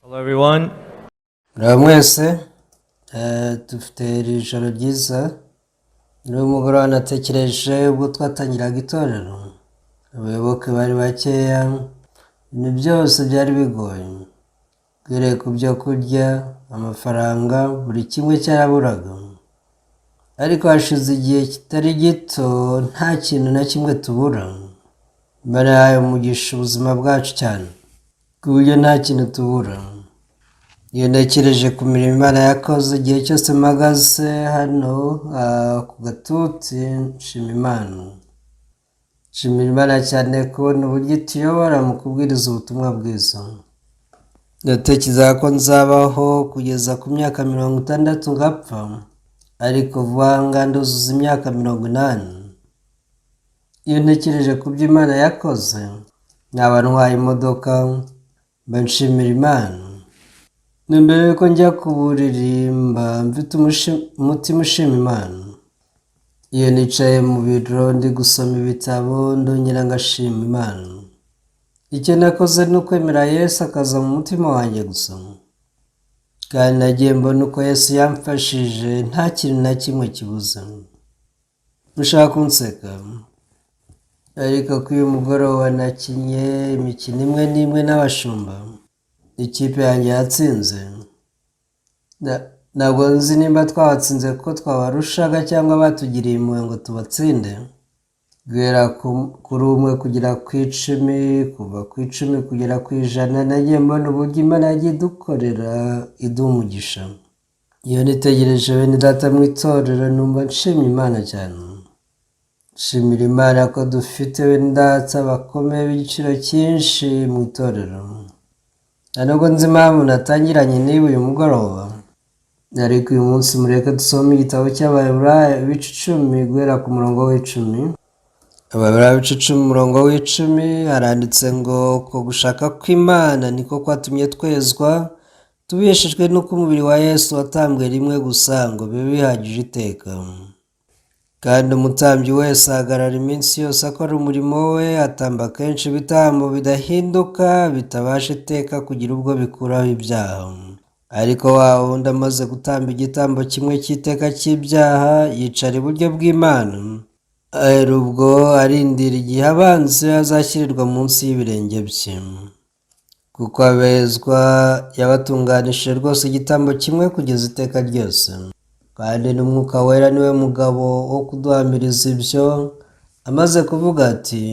Hello everyone. mwese dufite iri joro ryiza. Niwo mugoroba natekereje ubwo twatangiraga itorero, abayoboke bari bakeya, ibintu byose byari bigoye, uhereye ku byo kurya, amafaranga, buri kimwe cyaraburaga. Ariko hashize igihe kitari gito nta kintu na kimwe tubura. Imana yahaye umugisha ubuzima bwacu cyane ku buryo nta kintu tubura. Iyo ntekereje ku mirimo Imana yakoze igihe cyose mpagaze hano ku gatuti, nshimira Imana cyane kubona uburyo ituyobora mu kubwiriza ubutumwa bwiza. Ndatekereza ko nzabaho kugeza ku myaka 60 ngapfa, ariko vuba nganduzuza imyaka 80. Iyo ntekereje ku byo Imana yakoze, naba ntwaye imodoka, mba nshimira Imana. Mbere yuko njya kuburirimba mfite umutima ushima Imana. Iyo nicaye mu biro ndi gusoma ibitabo ndongera ngashima Imana. Icyo nakoze ni ukwemera Yesu akaza mu mutima wanjye gusa, kandi nagiye mbona uko Yesu yamfashije nta kintu na kimwe kibuze. Mushaka kunseka, ariko ko uyu mugoroba nakinye imikino imwe n'imwe n'abashumba, ikipe yanjye yatsinze. Ntabwo nzi nimba twabatsinze kuko twabarushaga cyangwa batugiriye impuhwe ngo tubatsinde. Guhera kuri 1 kugera ku 10, kuva ku 10 kugera ku 100, nagiye mbona uburyo Imana yagiye idukorera iduha umugisha. Iyo nitegereje bene data mu itorero numva nshimira Imana cyane. Nshimira Imana ko dufite bene data bakomeye b'igiciro cyinshi mu itorero. Nubwo nzi impamvu natangiranye n'ibi uyu mugoroba, ariko uyu munsi mureke dusome igitabo cy'Abaheburayo ibice 10 guhera ku murongo w'10. Abaheburayo ibice 10 umurongo w'10 haranditse ngo ko gushaka kw'Imana niko kwatumye twezwa, tubeshejwe n'uko umubiri wa Yesu watambwe rimwe gusa ngo bibe bihagije iteka. Kandi umutambyi wese ahagarara iminsi yose akora umurimo we, atamba kenshi ibitambo bidahinduka bitabasha iteka kugira ubwo bikuraho ibyaha. Ariko wa wundi amaze gutamba igitambo kimwe cy'iteka cy'ibyaha, yicara iburyo bw'Imana, ahera ubwo arindira igihe abanzi azashyirirwa munsi y'ibirenge bye. Kuko abezwa yabatunganishije rwose igitambo kimwe kugeza iteka ryose, kandi n'Umwuka Wera niwe mugabo wo kuduhamiriza ibyo, amaze kuvuga ati,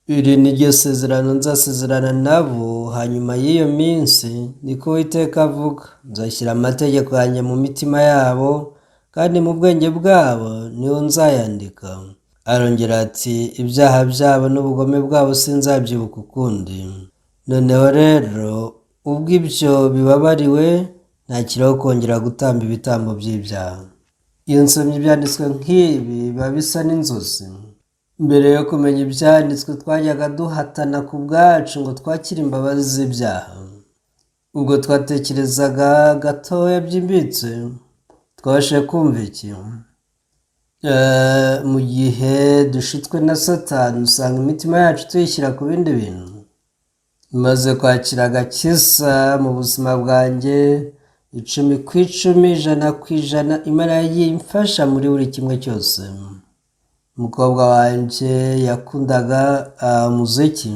iri ni ryo sezerano nzasezerana nabo hanyuma y'iyo minsi, niko Uwiteka avuga, nzashyira amategeko yanjye mu mitima yabo, kandi mu bwenge bwabo niho nzayandika. Arongera ati, ibyaha byabo n'ubugome bwabo sinzabyibuka ukundi. Noneho rero ubwo ibyo bibabariwe, ntakiriho kongera gutamba ibitambo by'ibyaha. Iyo nsomye ibyanditswe nk'ibi biba bisa n'inzozi. Mbere yo kumenya ibyanditswe twajyaga duhatana ku bwacu ngo twakire imbabazi z'ibyaha. Ubwo twatekerezaga gatoya byimbitse, twabashe kumva iki? Mu gihe dushitswe na Satani, usanga imitima yacu tuyishyira ku bindi bintu. Maze kwakira agakiza mu buzima bwanjye, 10/10, 100/100, Imana yagiye imfasha muri buri kimwe cyose. Umukobwa wanjye yakundaga muziki,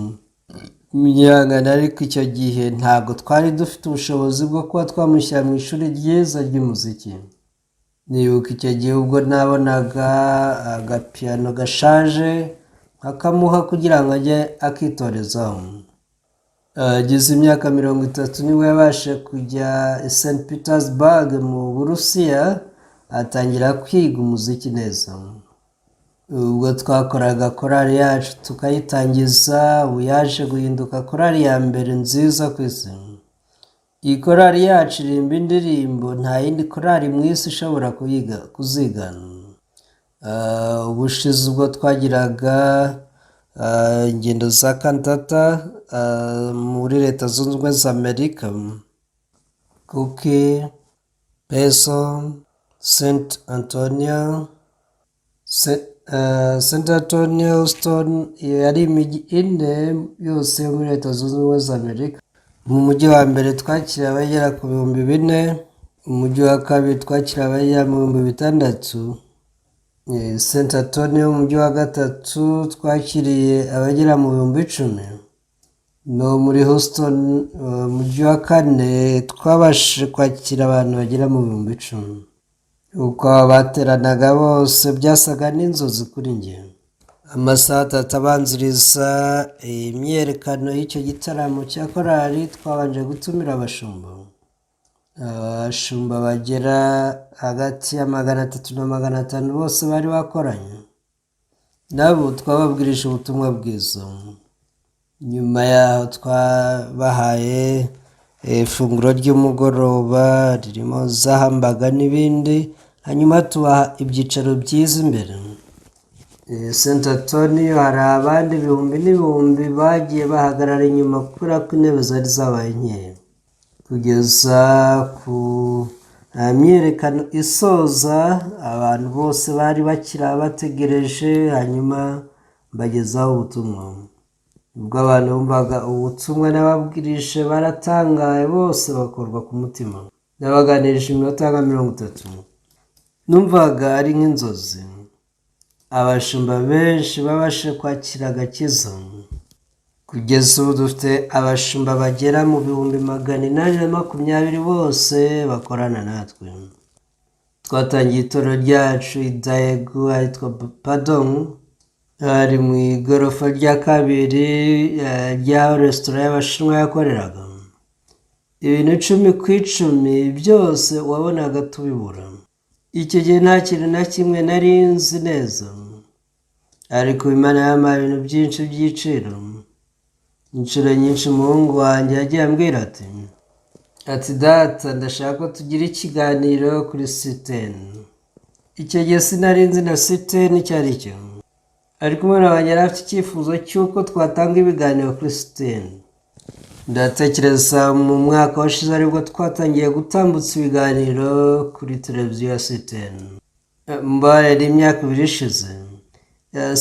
imyangana, ariko icyo gihe ntabwo twari dufite ubushobozi bwo kuba twamushyira mu ishuri ryiza ry'umuziki. Nibuka icyo gihe ubwo nabonaga agapiyano gashaje akamuha kugira ngo ajye akitorezaho. Ageze imyaka 30 nibwo yabashe kujya i St. Petersburg mu Burusiya, atangira kwiga umuziki neza. Ubwo twakoraga korali yacu tukayitangiza, ubu yaje guhinduka korali ya mbere nziza ku isi. Iyi korali yacu irimba indirimbo nta yindi korali mu isi ishobora kuzigana. Ubushize ubwo twagiraga ingendo za kantata muri Leta Zunze Ubumwe za Amerika, Cookie, Peso, St. Antonio, Houston, yari imijyi 4 yose yo muri Leta Zunze Ubumwe za Amerika. mu mujyi wa mbere twakira abagera ku bihumbi 4, umujyi wa kabiri twakira abagera mu bihumbi 6, St Antonio mu mujyi wa gatatu twakiriye abagera mu bihumbi 10, no muri Houston mujyi wa 4 twabashije kwakira abantu bagera mu bihumbi 10. uko bateranaga bose byasaga n'inzozi kuri njye. Amasaha 3 abanziriza imyiyerekano y'icyo gitaramo cya korali twabanje gutumira abashumba bagera hagati ya 300 na 500 bose bari bakoranye nabo, twababwirije ubutumwa bwiza. Nyuma yaho twabahaye ifunguro ry'umugoroba ririmo za hambaga n'ibindi, hanyuma tubaha ibyicaro byiza imbere. St Antonio hari abandi ibihumbi n'ibihumbi bagiye bahagarara inyuma kubera ko intebe zari zabaye nkeya. Kugeza ku myiyerekano isoza, abantu bose bari bakira bategereje, hanyuma bagezaho ubutumwa. Ubwo abantu bumvaga ubutumwa n'ababwirije baratangaye, bose bakorwa ku mutima. Nabaganirije iminota nka 30, numvaga ari nk'inzozi. Abashumba benshi babashe kwakira agakiza. Kugeza ubu dufite abashumba bagera mu bihumbi 820 bose bakorana natwe. Twatangiye itorero ryacu i Daegu ahitwa Padong, ari mu igorofa rya kabiri rya resitora y'Abashinwa yakoreraga. Ibintu 10 byose wabonaga tubibura. Icyo gihe nta kintu na kimwe nari nzi neza, ariko Imana yampaye ibintu byinshi by'igiciro. Inshuro nyinshi umuhungu wanjye yagiye ambwira ati data, ndashaka ko tugira ikiganiro kuri C10. Icyo gihe sinari nzi na C10 icyo ari cyo, ariko umwana wanjye yari afite icyifuzo cy'uko twatanga ibiganiro kuri C10. Ndatekereza mu mwaka washize aribwo twatangiye gutambutsa ibiganiro kuri televiziyo ya C10. Mbaye imyaka 2 ishize.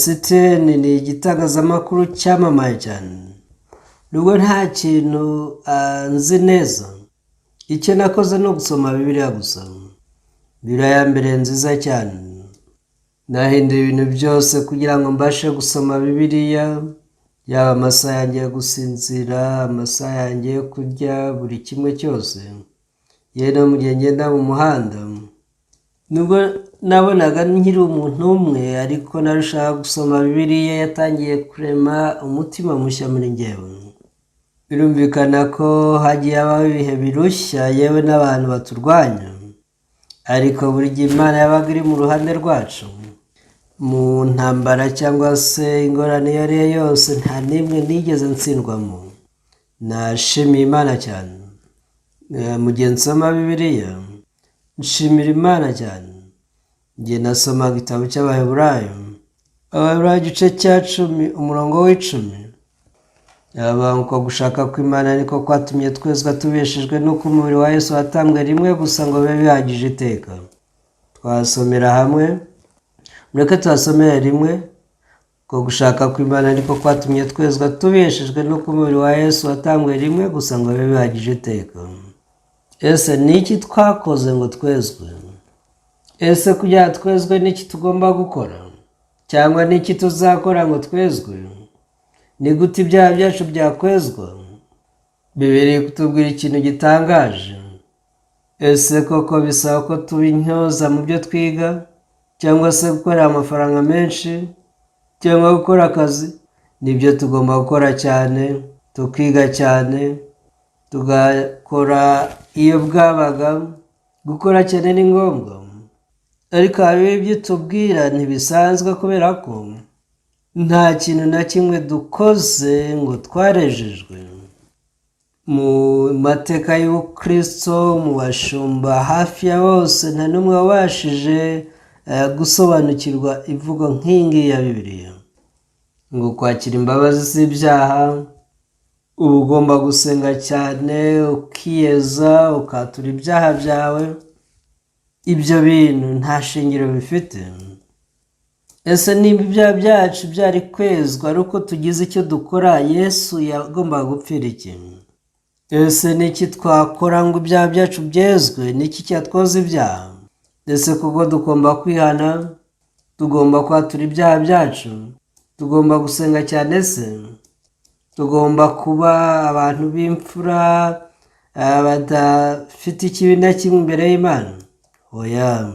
C10 ni igitangazamakuru cyamamaye cyane. Nubwo nta kintu nzi neza, icyo nakoze no gusoma Bibiliya gusa. Bibiliya ya mbere nziza cyane. Nahinduye ibintu byose kugira ngo mbashe gusoma Bibiliya, yaba amasaha yanjye yo gusinzira, amasaha yanjye yo kurya, buri kimwe cyose. Yewe no mu gihe ngenda mu muhanda. Nubwo nabonaga nkiri umuntu umwe, ariko narushaho gusoma Bibiliya yatangiye kurema umutima mushya muri njyewe. Birumvikana ko hagiye habaho ibihe birushya, yewe n'abantu baturwanya, ariko buri gihe Imana yabaga iri mu ruhande rwacu. Mu ntambara cyangwa se ingorane iyo ari yo yose, nta n'imwe nigeze ntsindwamo. Nashimiye Imana cyane. Mu gihe nsoma Bibiliya nshimira Imana cyane. Ngiye nasoma igitabo cy'Abaheburayo, Abaheburayo igice cya 10 umurongo w'10. Uko gushaka kw'Imana niko kwatumye twezwa tubeshejwe n'uko umubiri wa Yesu watambwe rimwe gusa ngo bibe bihagije iteka. Twasomera hamwe, mureke tuhasomere rimwe. Uko gushaka kw'Imana niko kwatumye twezwa tubeshejwe n'uko umubiri wa Yesu watambwe rimwe gusa ngo bibe bihagije iteka. Ese niki twakoze ngo twezwe? Ese kugira twezwe niki tugomba gukora? Cyangwa niki tuzakora ngo twezwe? Ni gute ibyaha byacu byakwezwa? Bibiliya kutubwira ikintu gitangaje. Ese koko bisaba ko tuba intyoza mu byo twiga, cyangwa se gukora amafaranga menshi, cyangwa gukora akazi? Nibyo tugomba gukora cyane, tukiga cyane, tugakora iyo bwabaga. Gukora cyane ni ngombwa, ariko ibyo tubwira ntibisanzwe kubera ko nta kintu na kimwe dukoze ngo twarejejwe. Mu mateka y'Ubukristo, mu bashumba hafi ya bose, nta n'umwe wabashije gusobanukirwa ivugo nk'ingi ya Bibiliya. Ngo kwakira imbabazi z'ibyaha, uba ugomba gusenga cyane, ukiyeza, ukatura ibyaha byawe. Ibyo bintu nta shingiro bifite. Ese niba ibyaha byacu byari kwezwa ari uko tugize icyo dukora, Yesu yagombaga gupfira iki? ese niki twakora ngo ibyaha byacu byezwe? Niki cyatwoza ibyaha? Ese kuko tugomba kwihana, tugomba kwatura ibyaha byacu, tugomba gusenga cyane se, tugomba kuba abantu b'imfura badafite ikibi na kimwe imbere y'Imana? Oya.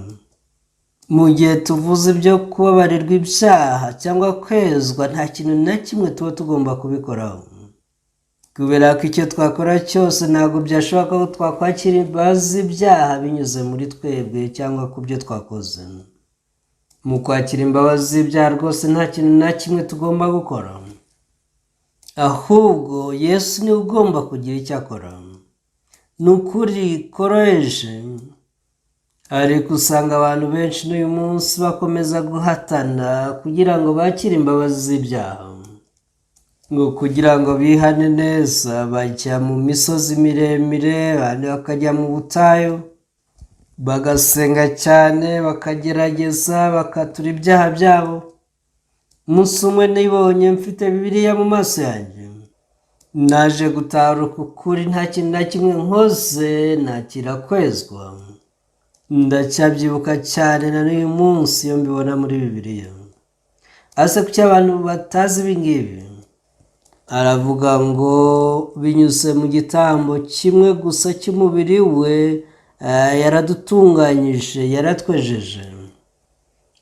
Mu gihe tuvuze ibyo kubabarirwa ibyaha cyangwa kwezwa, nta kintu na kimwe tuba tugomba kubikoraho, kubera ko icyo twakora cyose ntabwo byashoboka ko twakwakira imbabazi z'ibyaha binyuze muri twebwe cyangwa ku byo twakoze. Mu kwakira imbabazi z'ibyaha rwose nta kintu na kimwe tugomba gukora, ahubwo Yesu niwe ugomba kugira icyo akora. Ni ukuri koroheje, ariko usanga abantu benshi n'uyu munsi bakomeza guhatana kugira ngo bakire imbabazi z'ibyaha, ngo kugira ngo bihane neza bajya mu misozi miremire, abandi bakajya mu butayu bagasenga cyane, bakagerageza bakatura ibyaha byabo. Umunsi umwe nibonye mfite Bibiliya mu maso yanjye, naje gutaruka ukuri nta kintu na kimwe nkoze nakira kwezwa. Ndacyabyibuka cyane na n'uyu munsi iyo mbibona muri Bibiliya. Ase kuki abantu batazi ibi ngibi? Aravuga ngo binyuze mu gitambo kimwe gusa cy'umubiri we yaradutunganyije, yaratwejeje.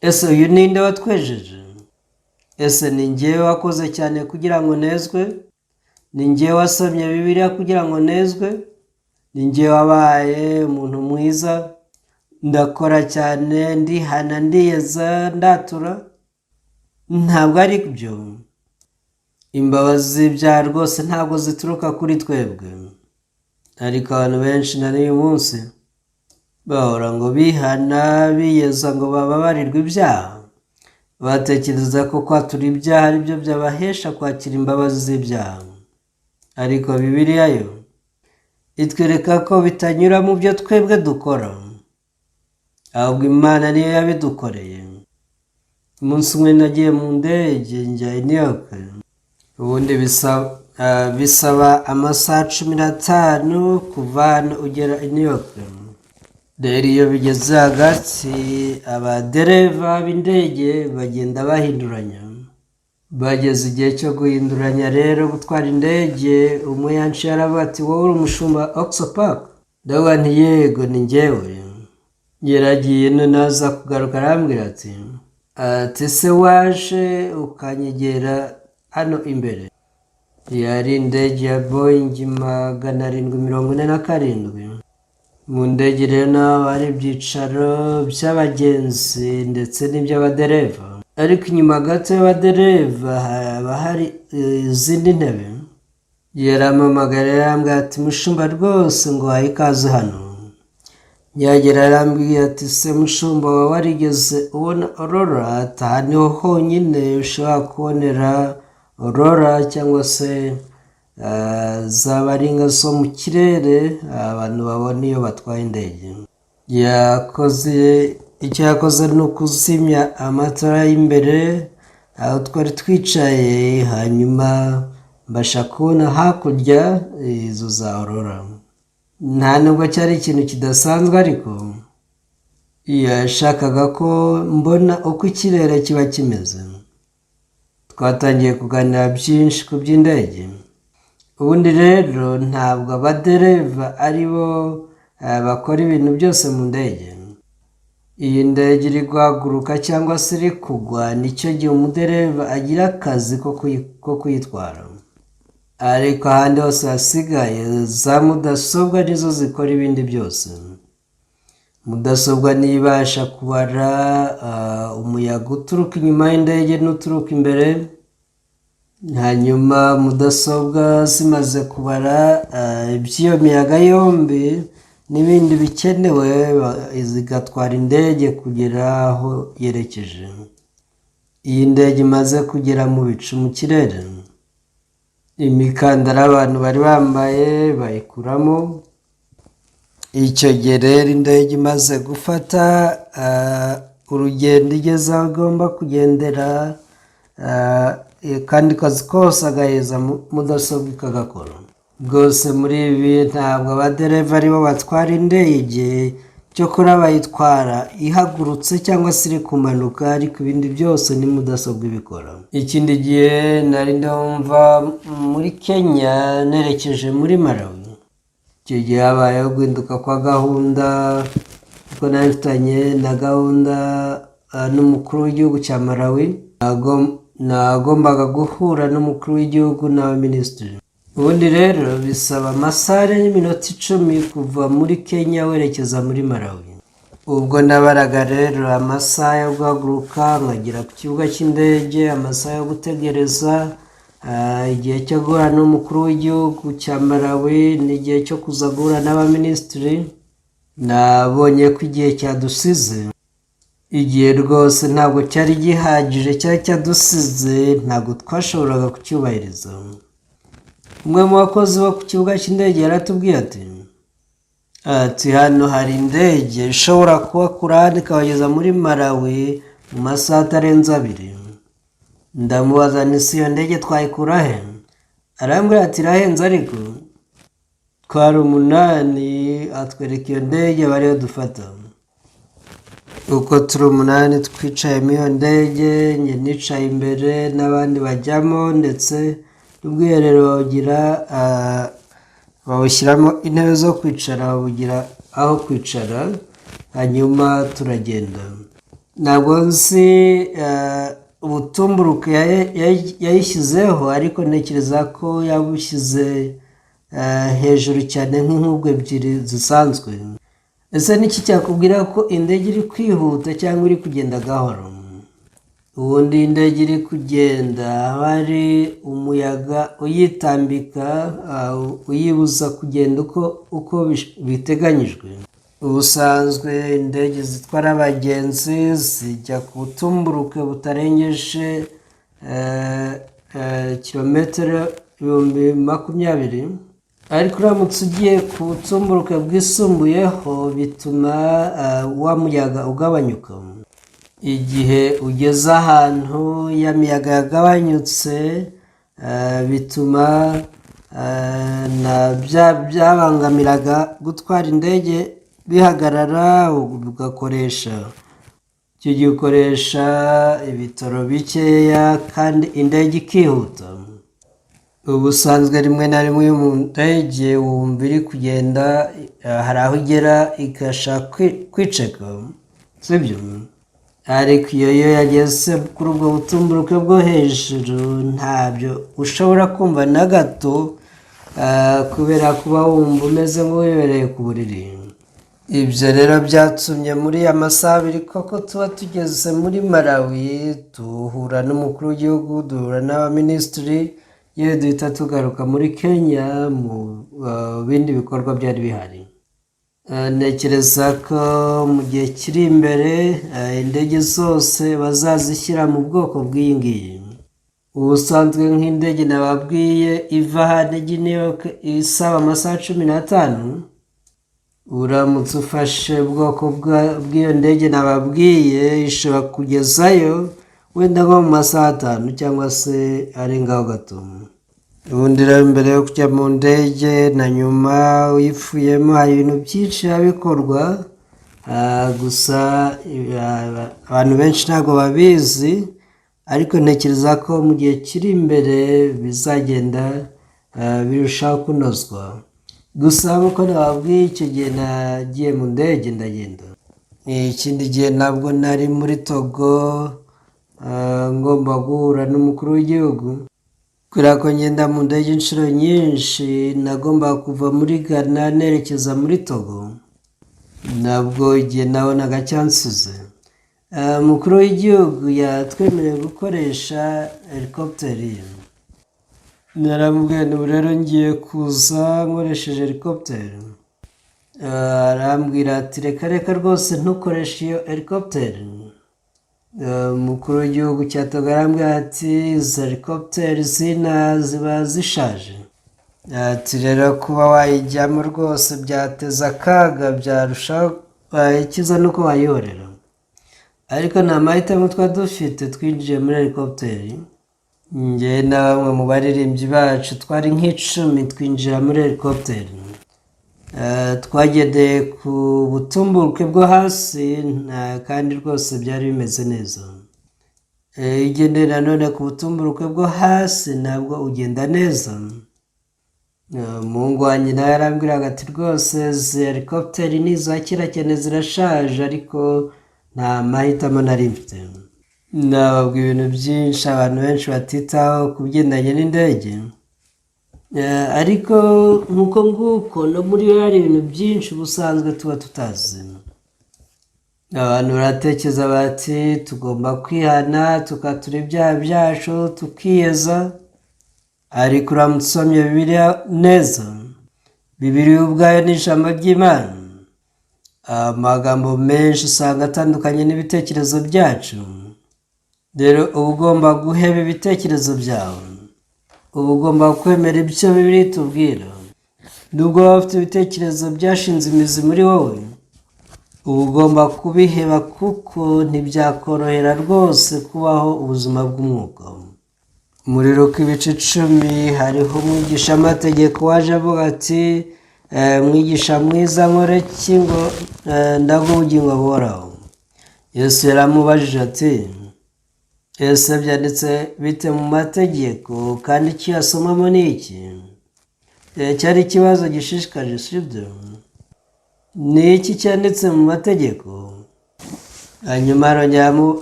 Ese uyu ninde watwejeje? Ese ni njyewe wakoze cyane kugira ngo nezwe? Ni njyewe wasomye Bibiliya kugira ngo nezwe? Ni njyewe wabaye umuntu mwiza, ndakora cyane, ndihana, ndiyeza, ndatura? Ntabwo ari byo. Imbabazi z'ibyaha rwose ntabwo zituruka kuri twebwe, ariko abantu benshi na n'uyu munsi bahora ngo bihana, biyeza ngo bababarirwe ibyaha. Batekereza ko kwatura ibyaha ari byo byabahesha kwakira imbabazi z'ibyaha, ariko Bibiliya yo itwereka ko bitanyura mu byo twebwe dukora, ahubwo Imana niyo yabidukoreye. Umunsi umwe nagiye mu ndege njya i New York. Ubundi bisaba amasaha 15 kuva hano ugera i New York. Rero iyo bigeze hagati, abadereva b'indege bagenda bahinduranya. Bageze igihe cyo guhinduranya rero gutwara indege, umwe yanciye aravuga ati, wowe uri umushumba Oxopark? Ndavuga nti yego ni njyewe. Yaragiye naza kugaruka arambwira ati se waje ukanyegera hano imbere? Yari indege ya Boeing 747. Mu ndege rero naho hari ibyicaro by'abagenzi ndetse n'iby'abadereva, ariko inyuma gato y'abadereva haba hari izindi ntebe. Yarampamagara yarambwira ati, mushumba rwose ngo wahe ikaze hano. Yagera arambwira ati, se mushumba wawe warigeze ubona aurora? Ati, aha niho honyine ushobora kubonera aurora cyangwa se zaba ari inka zo mu kirere abantu babona iyo batwaye indege. Icyo yakoze ni ukuzimya amatara y'imbere aho twari twicaye, hanyuma mbasha kubona hakurya izo za aurora. Nta nubwo cyari ikintu kidasanzwe, ariko yashakaga ko mbona uko ikirere kiba kimeze. Twatangiye kuganira byinshi ku by'indege. Ubundi rero ntabwo abadereva ari bo bakora ibintu byose mu ndege. Iyi ndege iri guhaguruka cyangwa se iri kugwa, nicyo gihe umudereva agira akazi ko kuyitwara. Ariko ahandi hose hasigaye, za mudasobwa nizo zikora ibindi byose. Mudasobwa nibasha kubara umuyaga uturuka inyuma y'indege n'uturuka imbere, hanyuma mudasobwa zimaze kubara iby'iyo miyaga yombi n'ibindi bikenewe, zigatwara indege kugera aho yerekeje. Iyi ndege imaze kugera mu bicu mu kirere, imikandara abantu bari bambaye bayikuramo. Icyo gihe rero indege imaze gufata urugendo igeze aho igomba kugendera, kandi kazi kose agaheza mudasobwa ikagakora. Bwose muri ibi ntabwo abadereva aribo batwara indege, cyokora bayitwara ihagurutse cyangwa se iri kumanuka, ariko ibindi byose ni mudasobwa ibikora. Ikindi gihe nari ndumva muri Kenya nerekeje muri Malawi, icyo gihe habayeho guhinduka kwa gahunda kuko nari mfitanye na gahunda n'umukuru w'igihugu cya Malawi. Nagombaga guhura n'umukuru w'igihugu n'abaminisitiri. Ubundi rero bisaba amasaha n'iminota 10 kuva muri Kenya werekeza muri Malawi. Ubwo nabaraga rero amasaha yo guhaguruka nkagera ku kibuga cy'indege, amasaha yo gutegereza, igihe cyo guhura n'umukuru w'igihugu cya Malawi n'igihe cyo kuza guhura n'abaminisitiri. Nabonye ko igihe cyadusize, igihe rwose ntabwo cyari gihagije, cyari cyadusize, ntabwo twashoboraga kucyubahiriza. Umwe mu bakozi bo ku kibuga cy'indege yaratubwiye ati hano hari indege ishobora kubakura hano ikabageza muri Malawi mu masaha atarenze 2. Ndamubaza nti iyo ndege twayikura he? Arambwira ati irahenze, ariko twari 8, atwereka iyo ndege bariyo dufata. Uko turi 8 twicayemo iyo ndege, njye nicaye imbere n'abandi bajyamo, ndetse n'ubwiherero bawushyiramo intebe zo kwicara, babugira aho kwicara, hanyuma turagenda. Ntabwo nzi ubutumburuke yayishyizeho, ariko ntekereza ko yabushyize hejuru cyane nk'inkubwe 2 zisanzwe. Ese niki cyakubwira ko indege iri kwihuta cyangwa iri kugenda gahoro? Ubundi indege iri kugenda hari umuyaga uyitambika, uyibuza kugenda uko biteganyijwe. Ubusanzwe indege zitwara abagenzi zijya ku butumburuke butarengeje kilometero 20,000, ariko uramutse ugiye ku butumburuke bwisumbuyeho bituma wa muyaga ugabanyuka. Igihe ugeze ahantu ya miyaga yagabanyutse, bituma byabangamiraga gutwara indege bihagarara, ugakoresha icyo gihe ukoresha ibitaro bikeya kandi indege ikihuta. Ubusanzwe rimwe na rimwe mu ndege wumva iri kugenda, hari aho igera igashaka kwiceka, sibyo? Ariko iyo yageze kuri ubwo butumburuke bwo hejuru ntabyo ushobora kumva na gato, kubera kuba wumva umeze nk'uwibereye ku buriri. Ibyo rero byatumye muri amasaha 2 koko tuba tugeze muri Malawi, duhura n'umukuru w'igihugu, duhura n'abaminisitiri, yewe duhita tugaruka muri Kenya mu bindi bikorwa byari bihari. Ntekereza ko mu gihe kiri imbere indege zose bazazishyira mu bwoko bw'iyi ngiyi. Ubusanzwe nk'indege nababwiye iva hano ijya i New York isaba amasaha 15, uramutse ufashe ubwoko bw'iyo ndege nababwiye ishobora kugezayo wenda nko mu masaha 5 cyangwa se arengaho gato. Ubundi rero mbere yo kujya mu ndege na nyuma uyipfuyemo hari ibintu byinshi bikorwa, gusa abantu benshi ntabwo babizi, ariko ntekereza ko mu gihe kiri imbere bizagenda birushaho kunozwa. Gusa nk'uko nababwiye, icyo gihe nagiye mu ndege ndagenda. Ikindi gihe ntabwo nari muri Togo, ngomba guhura n'umukuru w'igihugu. Kubera ko ngenda mu ndege inshuro nyinshi, nagomba kuva muri Ghana nerekeza muri Togo. Nabwo igihe nabonaga cyansize, umukuru w'igihugu yatwemereye gukoresha helicopteri. Naramubwiye ubu rero ngiye kuza nkoresheje helicopteri. Arambwira ati reka rwose ntukoreshe iyo helicopteri. Umukuru w'igihugu cya Togo arambwira ati izi helicopteri ziba zishaje, ati rero kuba wayijyamo rwose byateza akaga, byarushaho ikiza nuko wayihorera. Ariko nta mahitamo twari dufite, twinjiye muri helicopteri. njye na bamwe mu baririmbyi bacu twari nk'icumi twinjira muri helikopiteri. Twagendeye ku butumburuke bwo hasi kandi rwose byari bimeze neza. Igendeye nanone ku butumburuke bwo hasi ntabwo ugenda neza. Umuhungu wanjye nawe yarambwiraga ati rwose izi helikopiteri ni iza kera cyane zirashaje, ariko nta mahitamo nari mfite. Nababwira ibintu byinshi abantu benshi batitaho ku bigendanye n'indege, ariko nk'uko nguko no muri yo hari ibintu byinshi ubusanzwe tuba tutazi. Abantu baratekereza bati tugomba kwihana tukatura ibyaha byacu tukiyeza, ariko uramutse usomye Bibiliya neza, Bibiliya ubwayo ni ijambo ry'Imana. Amagambo menshi usanga atandukanye n'ibitekerezo byacu. Rero uba ugomba guheba ibitekerezo byawe, uba ugomba kwemera ibyo Bibiliya itubwira. Nubwo waba ufite ibitekerezo byashinze imizi muri wowe, uba ugomba kubiheba kuko ntibyakorohera rwose kubaho ubuzima bw'umwuka. Muri Luka ibice 10 hariho umwigishamategeko waje avuga ati mwigisha mwiza nkore iki ngo ndaguha ubugingo buhoraho? Yesu yaramubajije ati ese byanditse bite mu mategeko, kandi icyo yasomamo ni iki? Cyari ikibazo gishishikaje, sibyo? Ni iki cyanditse mu mategeko? Hanyuma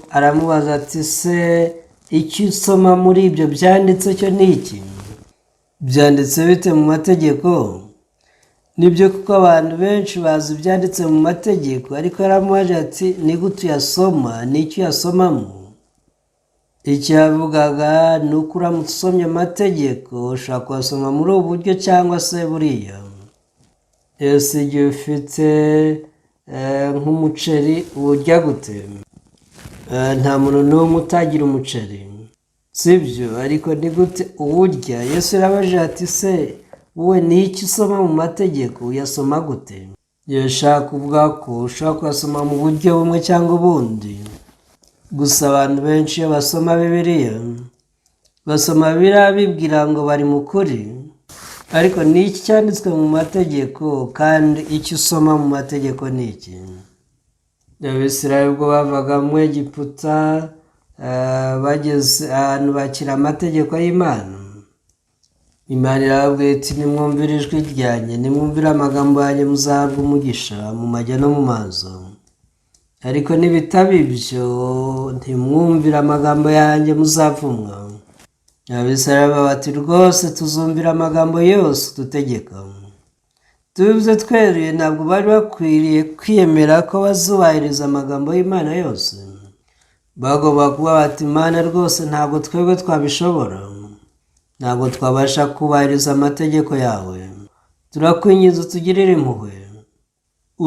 aramubaza ati se icyo usoma muri ibyo byanditse cyo ni iki? Byanditse bite mu mategeko? Nibyo kuko abantu benshi bazi ibyanditse mu mategeko, ariko yaramubaje ati ni gute uyasoma, ni icyo uyasomamo? Icyo yavugaga ni uko uramutse usomye amategeko ushobora kuyasoma muri ubu buryo cyangwa se buriya. Ese igihe ufite nk'umuceri uwurya gute? Nta muntu n'umwe utagira umuceri, sibyo? Ariko ni gute uwurya? Yesu yarabajije ati se wowe ni iki usoma mu mategeko, uyasoma gute? Yashaka kuvuga ko ushobora kuyasoma mu buryo bumwe cyangwa ubundi. Gusa abantu benshi iyo basoma Bibiliya, basoma Bibiliya bibwira ngo bari mu kuri, ariko ni iki cyanditswe mu mategeko, kandi icyo usoma mu mategeko ni iki? Abisirayeli ubwo bavaga mu Egiputa bageze ahantu bakira amategeko y'Imana, Imana irababwira iti nimwumvire ijwi ryanjye, nimwumvire amagambo yanjye muzahabwa umugisha mu majya no mu maza. Ariko nibitaba ibyo ntimwumvire amagambo yanjye muzavumwa. Abisirayeli bati rwose tuzumvira amagambo yose udutegeka. Tubivuze tweruye, ntabwo bari bakwiriye kwiyemera ko bazubahiriza amagambo y'Imana yose. Bagomba kuba bati Imana rwose ntabwo twebwe twabishobora, ntabwo twabasha kubahiriza amategeko yawe, turakwinginze utugirire impuhwe.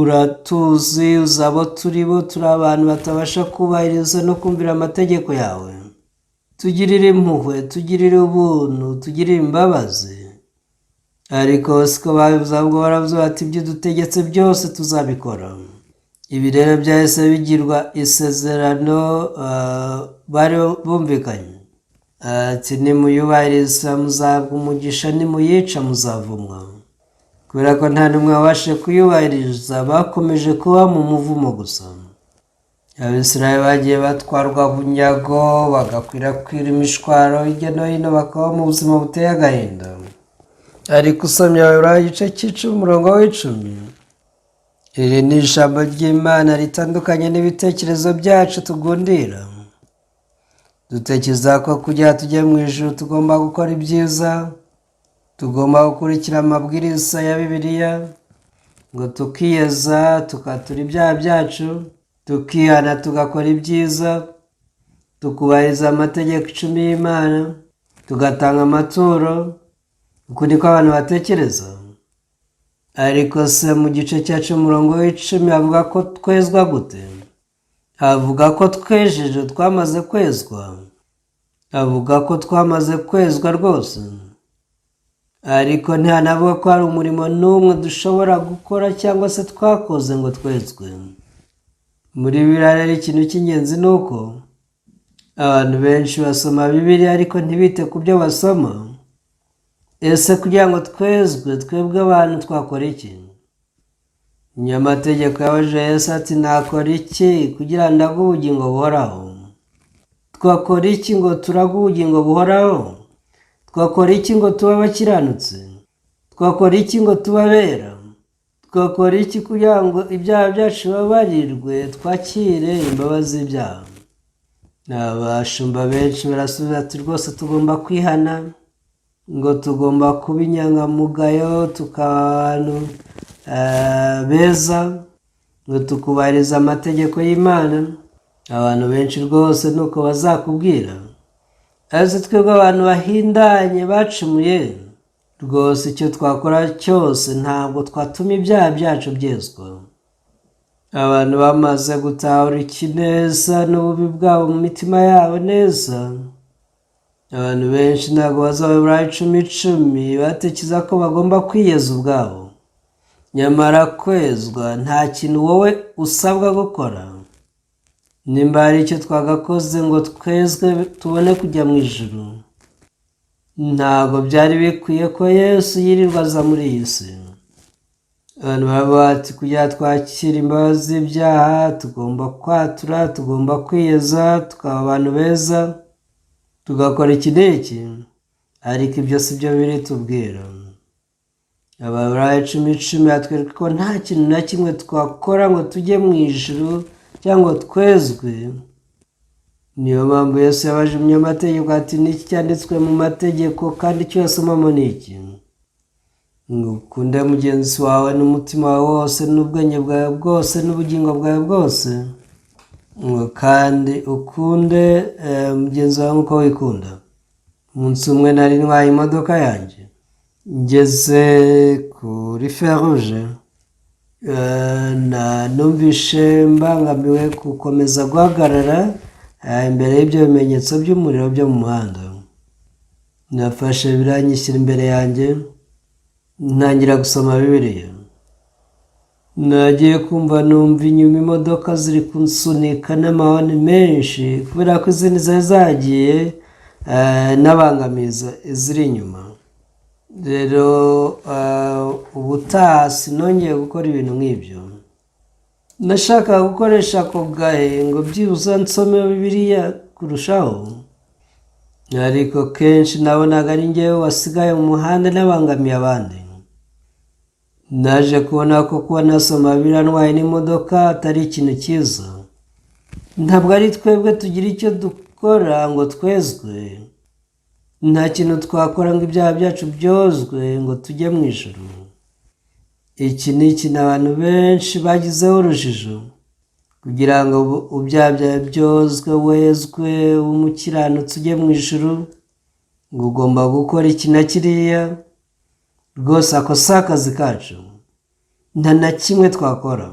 Uratuzi uzabo turi bo, turi abantu batabasha kubahiriza no kumvira amategeko yawe. Tugirire impuhwe, tugirire ubuntu, tugirire imbabazi. Ariko siko babivuze, ahubwo baravuze bati ibyo dutegetse byose tuzabikora. Ibi rero byahise bigirwa isezerano bari bumvikanye. Ati nimuyubahiriza muzahabwa umugisha, nimuyica muzavumwa. Kubera ko nta n'umwe wabashe kuyubahiriza, bakomeje kuba mu muvumo gusa. Abisirayeli bagiye batwarwa bunyago, bagakwirakwira imishwaro hirya no hino, bakaba mu buzima buteye agahinda. Ariko usomye Abaroma igice cy'icumi umurongo w'icumi, iri ni ijambo ry'Imana ritandukanye n'ibitekerezo byacu tugundira. Dutekereza ko kugira tujye mu ijuru tugomba gukora ibyiza, tugomba gukurikira amabwiriza ya Bibiliya, ngo tukiyeza tukatura ibyaha byacu, tukihana tugakora ibyiza, tukubahiriza amategeko 10 y'Imana, tugatanga amaturo. Uku niko abantu batekereza. Ariko se mu gice cyacu umurongo w'icumi avuga ko twezwa gute? Avuga ko twejeje, twamaze kwezwa. Avuga ko twamaze kwezwa rwose. Ariko ntihanavuga ko hari umurimo n'umwe dushobora gukora cyangwa se twakoze ngo twezwe. Muri Bibiliya rero ikintu cy'ingenzi ni uko Abantu benshi basoma Bibiliya ariko ntibite ku byo basoma. Ese kugira ngo twebwe abantu twakora iki? Umunyamategeko yabajije Yesu ati nakora iki kugira ngo ndage ubugingo buhoraho? Twakora iki ngo turage ubugingo buhoraho? Twakora iki ngo tube abakiranutsi? Twakora iki ngo tube abera? Twakora iki kugira ngo ibyaha byacu bibabarirwe twakire imbabazi z'ibyaha? Abashumba benshi barasubiza ati rwose tugomba kwihana, ngo tugomba kuba inyangamugayo, tukaba abantu beza, ngo tukubahiriza amategeko y'Imana. Abantu benshi rwose nuko bazakubwira. Ese twebwe abantu bahindanye bacumuye, rwose icyo twakora cyose ntabwo twatuma ibyaha byacu byezwa. Abantu bamaze gutahura ikineza n'ububi bwabo mu mitima yabo neza, abantu benshi ntabwo bazabura icumi batekereza ko bagomba kwiyeza ubwabo. Nyamara kwezwa nta kintu wowe usabwa gukora. Nimba hari icyo twagakoze ngo twezwe tubone kujya mu ijuru, ntabwo byari bikwiye ko Yesu yirirwa aza muri iyi si. Abantu baravuga bati kugira twakire imbabazi z'ibyaha tugomba kwatura, tugomba kwiyeza, tukaba abantu beza, tugakora iki n'iki. Ariko ibyo si byo biri tubwira. Ababurayi 10:10 batwereka ko nta kintu na kimwe twakora ngo tujye mu ijuru cyangwa twezwe. Niyo mpamvu Yesu yabaje umunyamategeko ati niki cyanditswe mu mategeko kandi icyo yasomamo ni iki? Ngo ukunde mugenzi wawe n'umutima wawe wose n'ubwenge bwawe bwose n'ubugingo bwawe bwose, ngo kandi ukunde mugenzi wawe nk'uko wikunda. Umunsi umwe nari ntwaye imodoka yanjye, ngeze kuri feruje, numvishe mbangamiwe gukomeza guhagarara imbere y'ibyo bimenyetso by'umuriro byo mu muhanda. Nafashe biranyishyira imbere yanjye, ntangira gusoma Bibiliya. Nagiye kumva numva inyuma imodoka ziri kunsunika n'amahoni menshi, kubera ko izindi zari zagiye n'abangamiza iziri inyuma. Rero ubutaha sinongeye gukora ibintu nk'ibyo. Nashakaga gukoresha ako gahe ngo byibuze nsome Bibiliya kurushaho, ariko kenshi nabonaga ari njyewe wasigaye mu muhanda n'abangamiye abandi. Naje kubona ko kuba nasoma Bibiliya ntwaye n'imodoka atari ikintu cyiza. Ntabwo ari twebwe tugira icyo dukora ngo twezwe. Nta kintu twakora ngo ibyaha byacu byozwe ngo tujye mu ijuru. Iki ni ikintu abantu benshi bagizeho urujijo. Kugira ngo ibyaha byawe byozwe, wezwe, umukiranutsi ujye mu ijuru, ngo ugomba gukora iki na kiriya. Rwose ako si akazi kacu, nta na kimwe twakora.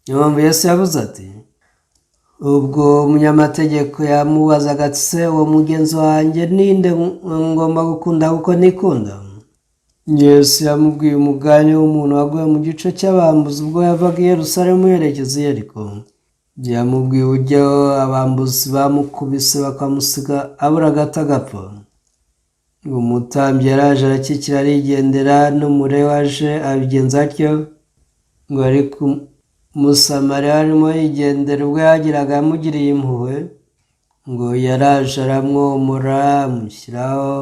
Niyo mpamvu Yesu yavuze ati, ubwo umunyamategeko yamubazaga ati se uwo mugenzi wanjye ninde ngomba gukunda kuko nikunda? Yesu yamubwiye umugani w'umuntu waguye mu gico cy'abambuzi ubwo yavaga i Yerusalemu yerekeza i Yeriko. Yamubwiye uburyo abambuzi bamukubise bakamusiga abura gato agapfa. Umutambyi yaraje arakikira arigendera, n'umulewi waje abigenza atyo. Ngo ariko Umusamariya arimo yigendera ubwo yagiraga yamugiriye impuhwe, ngo yaraje aramwomora, amushyiraho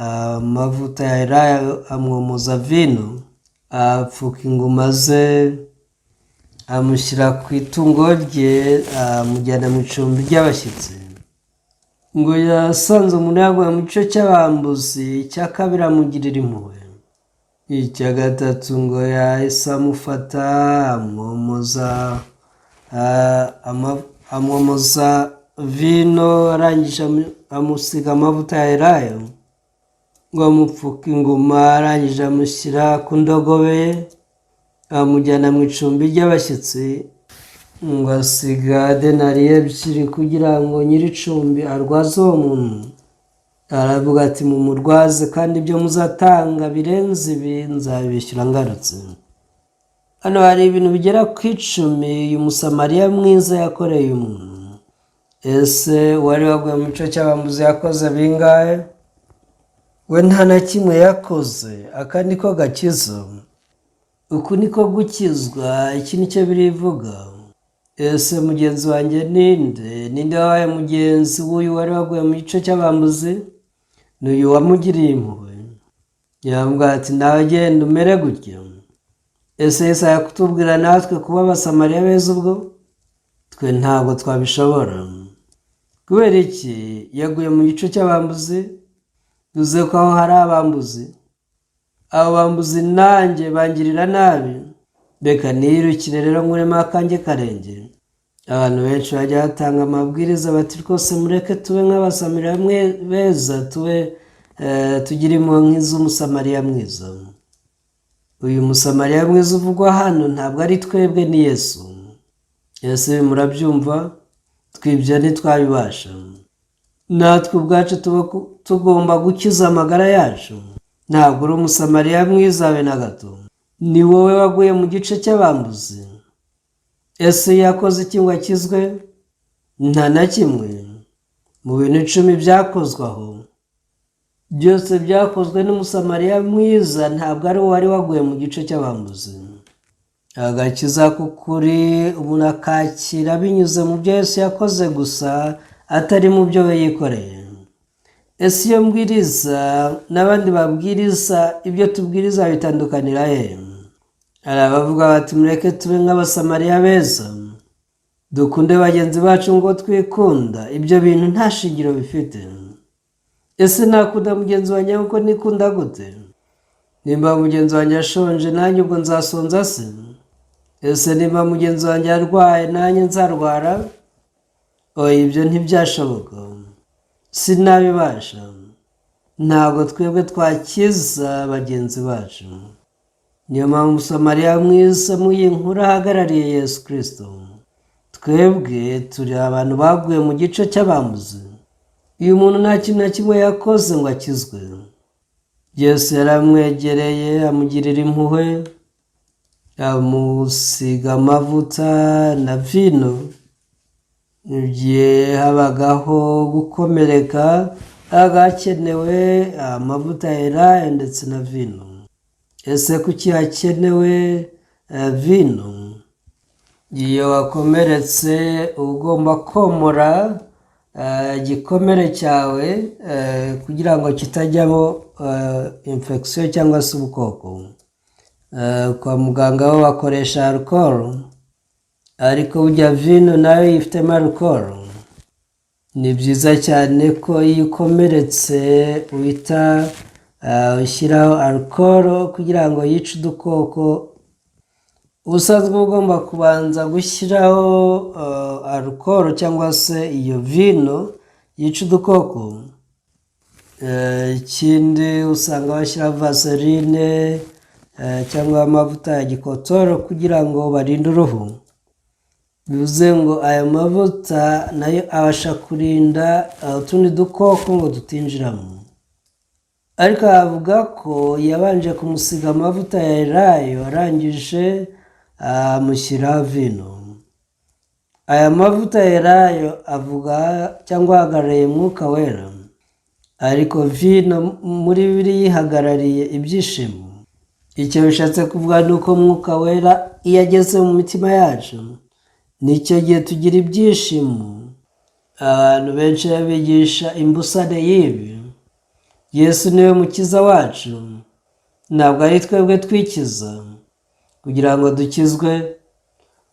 amavuta ya elayo, amwomoza vino, apfuka inguma ze, amushyira ku itungo rye, amujyana mu icumbi ry'abashyitsi. Ngo yasanze umuntu yaguye mu gico cy'abambuzi, icya kabiri amugirira impuhwe. Icya gatatu ngo yahise amufata, amwomoza vino, arangije amusiga amavuta ya elayo, ngo amupfuka inguma, arangije amushyira ku ndogobe ye, amujyana mu icumbi ry'abashyitsi. Ngo asiga denariyo 2 kugira ngo nyir'icumbi arwaze uwo muntu. Aravuga ati mumurwaze kandi ibyo muzatanga birenze ibi nzabishyura ngarutse. Hano hari ibintu bigera ku 10 uyu Musamariya mwiza yakoreye umuntu. ese wari waguye mu gico cy'abambuzi yakoze bingahe? We nta na kimwe yakoze. Aka niko gakiza, uku niko gukizwa. Iki nicyo birivuga. Ese mugenzi wanjye ninde wabaye mugenzi w'uyu wari waguye mu gico cy'abambuzi? N'uyu wamugiriye impuhwe, yambwira ati nawe genda umere gutya. Ese Yesaya kutubwira natwe kuba abasamariya beza ubwo? Twe ntabwo twabishobora. Kubera iki? Yaguye mu gico cy'abambuzi. Tuze ko aho hari abambuzi, abo bambuzi nanjye bangirira nabi, reka nirukire rero nkuremo akanjye karenge. Abantu benshi bajya batanga amabwiriza bati rwose mureke tube nk'abasamariya beza, tugire impuhwe nk'iz'umusamariya mwiza. Uyu musamariya mwiza uvugwa hano ntabwo ari twebwe, ni Yesu. Ese murabyumva? Twibyo ntitwabibasha. Natwe ubwacu tugomba gukiza amagara yacu. Ntabwo uri umusamariya mwiza we na gato. Ni wowe waguye mu gice cy'abambuzi. Ese yakoze iki ngo akizwe? Nta na kimwe. Mu bintu 10 byakozwe aho, byose byakozwe n'umusamariya mwiza, ntabwo ari wari waguye mu gice cy'abambuzi. Agakiza k'ukuri umuntu akakira binyuze mu byo Yesu yakoze gusa, atari mu byo we yikoreye. Ese iyo mbwiriza n'abandi babwiriza, ibyo tubwiriza bitandukanira he? Hari abavuga bati mureke tube nk'abasamariya beza, dukunde bagenzi bacu ngo twikunda. Ibyo bintu nta shingiro bifite. Ese nakunda mugenzi wanjye uko nikunda gute? Nimba mugenzi wanjye ashonje nanjye ubwo nzasonza se? Ese nimba mugenzi wanjye arwaye nanjye nzarwara? Oya, ibyo ntibyashoboka, sinabibasha. Ntabwo twebwe twakiza bagenzi bacu. Niyo mpamvu umusamariya mwiza mu iyi nkuru ahagarariye Yesu Kristo. Twebwe turi abantu baguye mu gice cy'abambuzi. Uyu muntu nta kintu na kimwe yakoze ngo akizwe. Yesu yaramwegereye amugirira impuhwe, amusiga amavuta na vino. Igihe habagaho gukomereka, hagakenewe amavuta ya elayo ndetse na vino. Ese kuki hakenewe vino? Iyo wakomeretse ugomba komora igikomere cyawe kugira ngo kitajyamo infection cyangwa se ubukoko. Kwa muganga ho bakoresha alcohol, ariko burya vino nayo yifitemo alcohol. Ni byiza cyane ko iyo ukomeretse uhita ushyiraho alcohol kugira ngo yice udukoko. Ubusanzwe ugomba kubanza gushyiraho alcohol cyangwa se iyo vino yica udukoko. Ikindi usanga bashyira vaseline cyangwa amavuta ya gikotoro kugira ngo barinde uruhu. Bivuze ngo aya mavuta nayo abasha kurinda utundi dukoko ngo tutinjiramo. Ariko avuga ko yabanje kumusiga amavuta ya elayo, arangije amushyira vino. Aya mavuta ya elayo avuga cyangwa ahagarariye Mwuka Wera, ariko vino muri Bibiliya yihagarariye ibyishimo. Icyo bishatse kuvuga ni uko Mwuka Wera iyo ageze mu mitima yacu, nicyo gihe tugira ibyishimo. Abantu benshi babigisha imbusane y'ibi. Yesu niwe mukiza wacu, ntabwo ari twebwe twikiza. Kugira ngo dukizwe,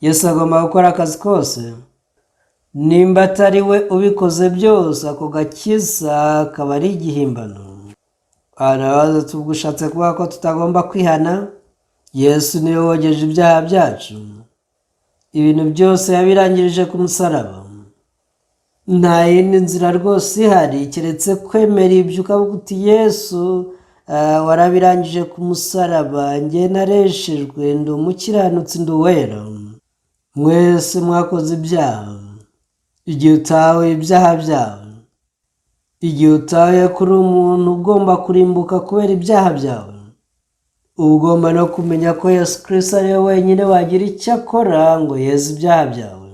Yesu agomba gukora akazi kose. Nimba atari we ubikoze byose, ako gakiza kaba ari igihimbano. Arabaza tubwo ushatse kuvuga ko tutagomba kwihana? Yesu niwe wogeje ibyaha byacu. Ibintu byose yabirangirije ku musaraba. Nta yindi nzira rwose ihari keretse kwemera ibyo ukavuga uti Yesu warabirangije ku musaraba, njye nareshejwe, ndi umukiranutsi, ndi uwera. Mwese mwakoze ibyaha. Igihe utahuye ibyaha byawe, igihe utahuye kuri umuntu ugomba kurimbuka kubera ibyaha byawe, ugomba no kumenya ko Yesu Kristo ari we wenyine wagira icyo akora ngo yeze ibyaha byawe.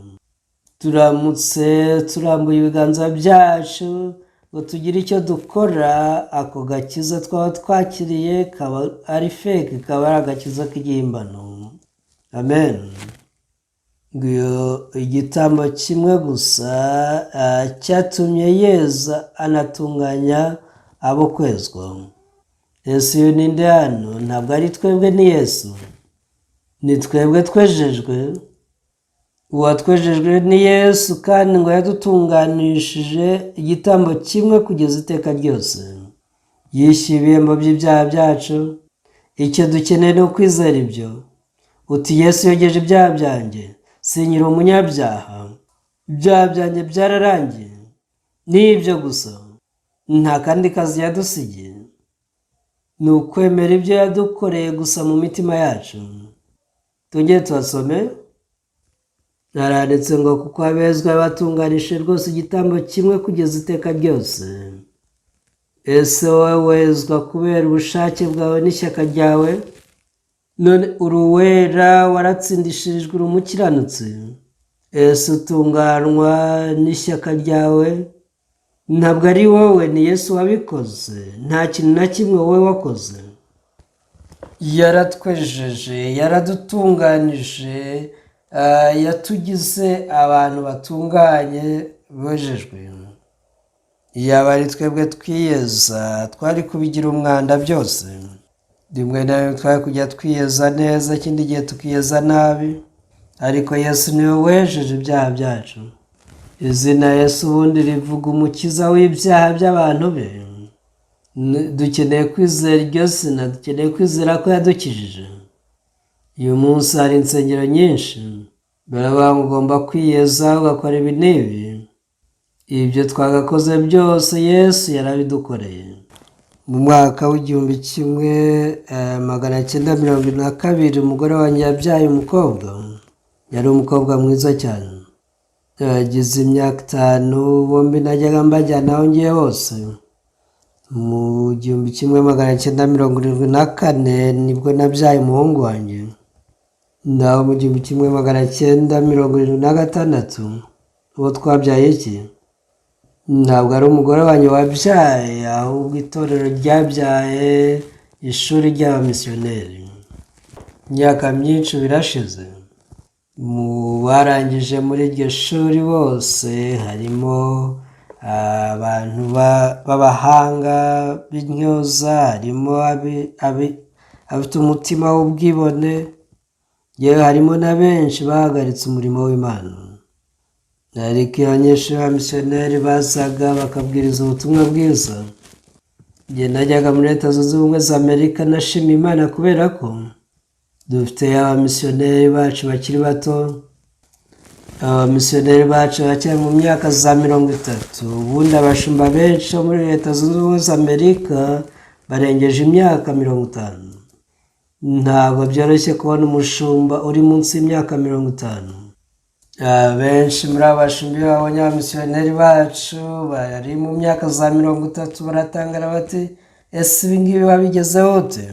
turamutse turambuye ibiganza byacu ngo tugire icyo dukora, ako gakiza twaba twakiriye kaba ari feke, kaba ari agakiza k'igihimbano. Amen. Igitambo kimwe gusa cyatumye yeza anatunganya abo kwezwa. Yesu uyu ninde hano? Ntabwo ari twebwe, ni Yesu. Ni twebwe twejejwe. Uwatwejejwe ni Yesu, kandi ngo yadutunganishije igitambo kimwe kugeza iteka ryose. Yishyuye ibihembo by'ibyaha byacu. Icyo dukeneye ni ukwizera ibyo. Uti Yesu yogeje ibyaha byanjye, sinkiri umunyabyaha, ibyaha byanjye byararangiye. Ni ibyo gusa, nta kandi kazi yadusigiye. Ni ukwemera ibyo yadukoreye gusa mu mitima yacu. Tujye tuhasome. Naranditse ngo kuko abezwa batunganije rwose igitambo kimwe kugeza iteka ryose. Ese wowe wezwa kubera ubushake bwawe n'ishyaka ryawe? None uri uwera, waratsindishirijwe, uri umukiranutsi. Ese utunganwa n'ishyaka ryawe? Ntabwo ari wowe, ni Yesu wabikoze. Nta kintu na kimwe wowe wakoze. Yaratwejeje, yaradutunganije, yatugize abantu batunganye bejejwe. Yaba ari twebwe twiyeza, twari kubigira umwanda byose. Rimwe na rimwe twari kujya twiyeza neza, ikindi gihe tukiyeza nabi, ariko Yesu niwe wejeje ibyaha byacu. Izina Yesu ubundi rivuga umukiza w'ibyaha by'abantu be. Dukeneye kwizera iryo zina, dukeneye kwizera ko yadukijije. Uyu munsi hari insengero nyinshi baravuga ngo ugomba kwiyeza ugakora ibi n'ibi. Ibyo twagakoze byose Yesu yarabidukoreye. Mu mwaka w'1972 umugore wanjye yabyaye umukobwa. Yari umukobwa mwiza cyane. Yagize imyaka 5, bombi najyaga mbajyana aho ngiye hose. Mu 1974 nibwo nabyaye umuhungu wanjye. Naho mu 1976 uwo twabyaye iki? Ntabwo ari umugore wanjye wabyaye, ahubwo itorero ryabyaye ishuri ry'abamisiyoneri. Imyaka myinshi birashize. Mu barangije muri iryo shuri bose harimo abantu b'abahanga b'intyoza, harimo abafite umutima w'ubwibone, yewe harimo na benshi bahagaritse umurimo w'Imana. Ariko abanyeshuri b'abamisiyoneri bazaga bakabwiriza ubutumwa bwiza. Njye najyaga muri Leta Zunze Ubumwe za Amerika, nashima Imana kubera ko dufite abamisiyoneri bacu bakiri bato. Abamisiyoneri bacu bakiri mu myaka za 30. Ubundi abashumba benshi muri Leta Zunze Ubumwe za Amerika barengeje imyaka 50. Ntabwo byoroshye kubona umushumba uri munsi y'imyaka 50. Benshi muri abashumba babonye abamisiyoneri bacu bari mu myaka za 30 baratangara bati, ese ibi ngibi babigezeho ute?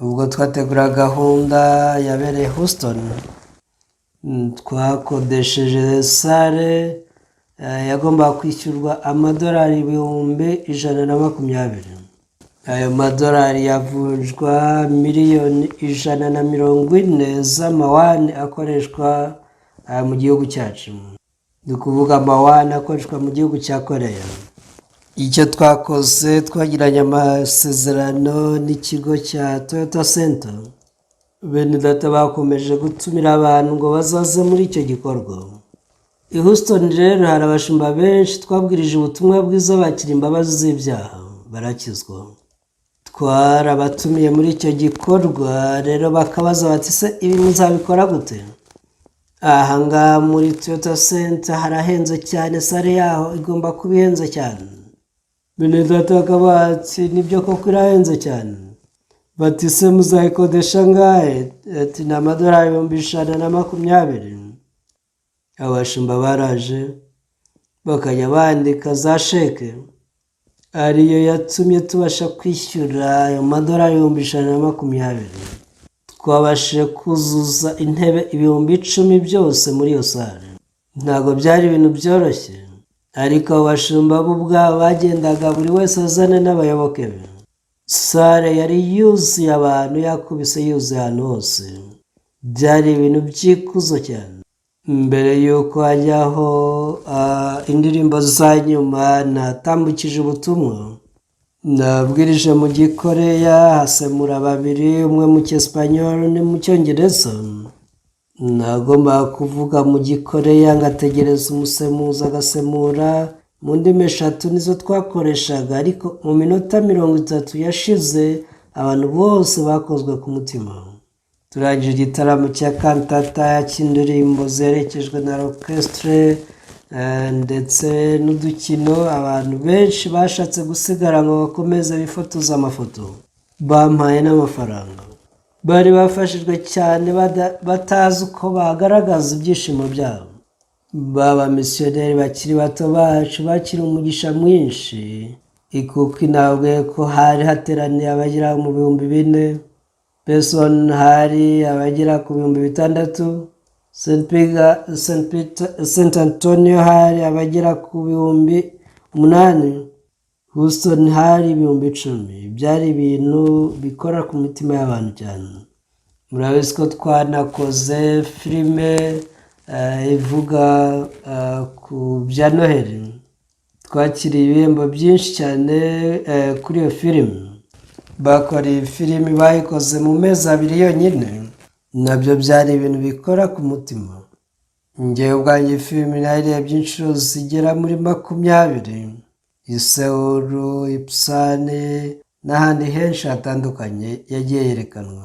Ubwo twategura gahunda yabereye Houston, twakodesheje sale yagombaga kwishyurwa amadolari 120,000. Ayo madolari yavunjwa miliyoni 140 z'amawani akoreshwa mu gihugu cyacu. Ni ukuvuga amawani akoreshwa mu gihugu cya Koreya. Icyo twakoze, twagiranye amasezerano n'ikigo cya Toyota Center. Bene data bakomeje gutumira abantu ngo bazaze muri icyo gikorwa. I Houston rero hari abashumba benshi twabwirije ubutumwa bwiza, bakira imbabazi z'ibyaha, barakizwa. Twarabatumiye muri icyo gikorwa rero bakabaza bati, se ibi muzabikora gute? Ahangaha muri Toyota Center harahenze cyane, sare yaho igomba kuba ihenze cyane. Bene data bakabati, nibyo koko irahenze cyane. Bati, se muzayikodesha ngahe? Ati, ni amadolari 120,000. Abashumba baraje bakajya bandika za sheke, ariyo yatumye tubasha kwishyura ayo madolari 120,000. Twabashije kuzuza intebe 10,000 byose muri iyo sare. ntabwo byari ibintu byoroshye, ariko abashumba bo ubwabo bagendaga buri wese azana n'abayoboke be. Sare yari yuzuye abantu, yakubise yuzuye ahantu hose. Byari ibintu by'ikuzo cyane. Mbere y'uko hajyaho indirimbo za nyuma, natambukije ubutumwa, nabwirije mu gikoreya, hasemura babiri, umwe mu cyesipanyoli undi mu cyongereza. Nagombaga kuvuga mu gikoreya ngategereza umusemuzi agasemura mu ndimi 3 nizo twakoreshaga, ariko mu minota 30 yashize abantu bose bakozwe ku mutima. Turangije igitaramo cya kantata cy'indirimbo zerekejwe na orchestre ndetse n'udukino. Abantu benshi bashatse gusigara ngo bakomeze bifotoza amafoto, bampaye n'amafaranga. Bari bafashijwe cyane batazi uko bagaragaza ibyishimo byabo. Baba misiyoneri bakiri bato bacu bakiri umugisha mwinshi, kuko inabwiye ko hari hateraniye abagera mu 4,000, Person hari abagera ku 6,000, St. Antonio hari abagera ku 8,000, Houston hari 10,000. Byari ibintu bikora ku mitima y'abantu cyane. Murabizi ko twanakoze filime ivuga ku bya Noheli. Twakiriye ibihembo byinshi cyane kuri iyo filime. Bakoreye filime bayikoze mu mezi 2 yonyine, nabyo byari ibintu bikora ku mutima. Njyewe ubwanjye filime nayirebye inshuro zigera muri 20, i Seoul, i Busan n'ahandi henshi hatandukanye yagiye yerekanwa.